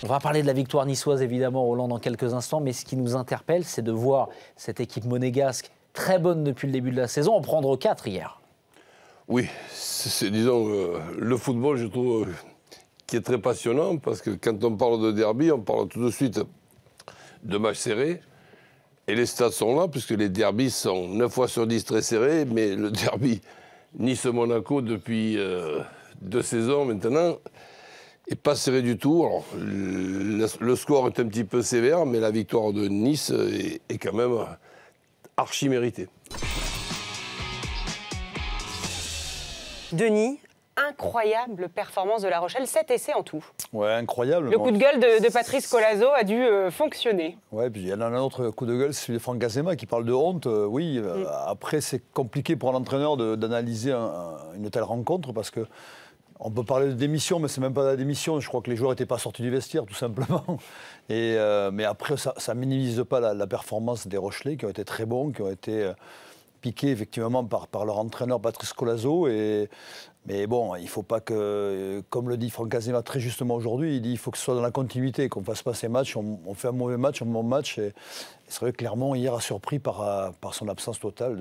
On va parler de la victoire niçoise, évidemment, Roland, dans quelques instants. Mais ce qui nous interpelle, c'est de voir cette équipe monégasque, très bonne depuis le début de la saison, en prendre 4 hier. Oui, disons, le football, je trouve, qui est très passionnant, parce que quand on parle de derby, on parle tout de suite de matchs serrés. Et les stats sont là, puisque les derbys sont 9 fois sur 10 très serrés, mais le derby Nice-Monaco, depuis 2 saisons maintenant, n'est pas serré du tout. Alors, le score est un petit peu sévère, mais la victoire de Nice est quand même archi méritée. Denis, incroyable performance de La Rochelle, 7 essais en tout. Ouais, incroyable. Le coup de gueule de Patrice Colazo a dû fonctionner. Ouais, puis il y en a un autre coup de gueule, c'est celui de Franck Azema qui parle de honte. Oui, après c'est compliqué pour un entraîneur d'analyser une telle rencontre parce que on peut parler de démission, mais c'est même pas la démission. Je crois que les joueurs n'étaient pas sortis du vestiaire, tout simplement. Mais après, ça ne minimise pas la performance des Rochelais, qui ont été très bons, qui ont été piqués effectivement par leur entraîneur Patrice Colazo. Mais bon, il ne faut pas que, comme le dit Franck Azema très justement aujourd'hui, il dit qu'il faut que ce soit dans la continuité, qu'on ne fasse pas ces matchs. On fait un mauvais match, un bon match. Et c'est vrai que Clermont, hier, a surpris par son absence totale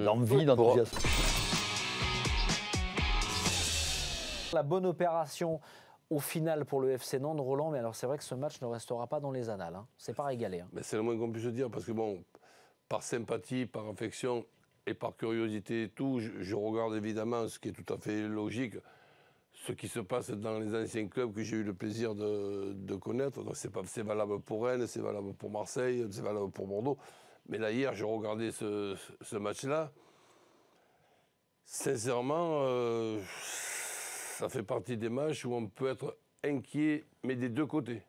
d'envie, d'enthousiasme. La bonne opération au final pour le FC Nantes, Roland, mais alors c'est vrai que ce match ne restera pas dans les annales. Hein. C'est pas régalé. Hein. C'est le moins qu'on puisse dire, parce que bon, par sympathie, par affection et par curiosité et tout, je regarde évidemment ce qui est tout à fait logique, ce qui se passe dans les anciens clubs que j'ai eu le plaisir de connaître. C'est valable pour Rennes, c'est valable pour Marseille, c'est valable pour Bordeaux. Mais là, hier, j'ai regardé ce match-là. Sincèrement, ça fait partie des matchs où on peut être inquiet, mais des deux côtés.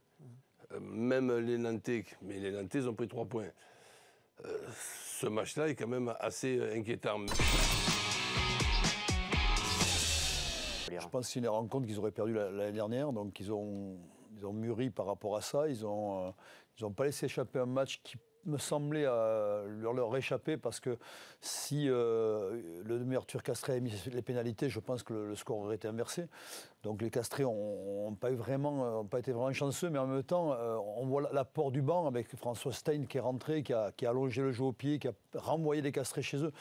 Même les Nantais, mais les Nantais ont pris 3 points. Ce match-là est quand même assez inquiétant. Je pense que c'est une rencontre qu'ils auraient perdue l'année dernière, donc ils ont mûri par rapport à ça. Ils ont pas laissé échapper un match qui me semblait leur échapper, parce que si le meilleur Turc Castré a mis les pénalités, je pense que le score aurait été inversé. Donc les Castrés n'ont pas été vraiment chanceux, mais en même temps, on voit l'apport du banc avec François Stein qui est rentré, qui a allongé le jeu au pied, qui a renvoyé les Castrés chez eux.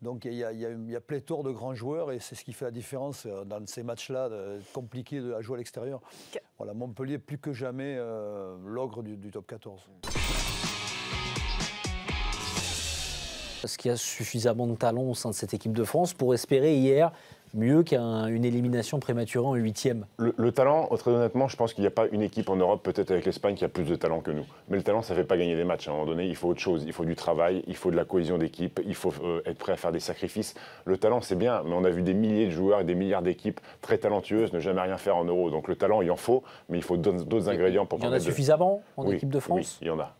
Donc il y a pléthore de grands joueurs, et c'est ce qui fait la différence dans ces matchs-là compliqués à jouer à l'extérieur. Voilà, Montpellier plus que jamais l'ogre du top 14. Est-ce qu'il y a suffisamment de talent au sein de cette équipe de France pour espérer hier mieux qu'une élimination prématurée en 8e? Le talent, très honnêtement, je pense qu'il n'y a pas une équipe en Europe, peut-être avec l'Espagne, qui a plus de talent que nous. Mais le talent, ça ne fait pas gagner des matchs. À un moment donné, il faut autre chose. Il faut du travail, il faut de la cohésion d'équipe, il faut être prêt à faire des sacrifices. Le talent, c'est bien, mais on a vu des milliers de joueurs et des milliards d'équipes très talentueuses ne jamais rien faire en Euro. Donc le talent, il en faut, mais il faut d'autres ingrédients pour permettre. Il y en a suffisamment en équipe de France? Oui, il y en a.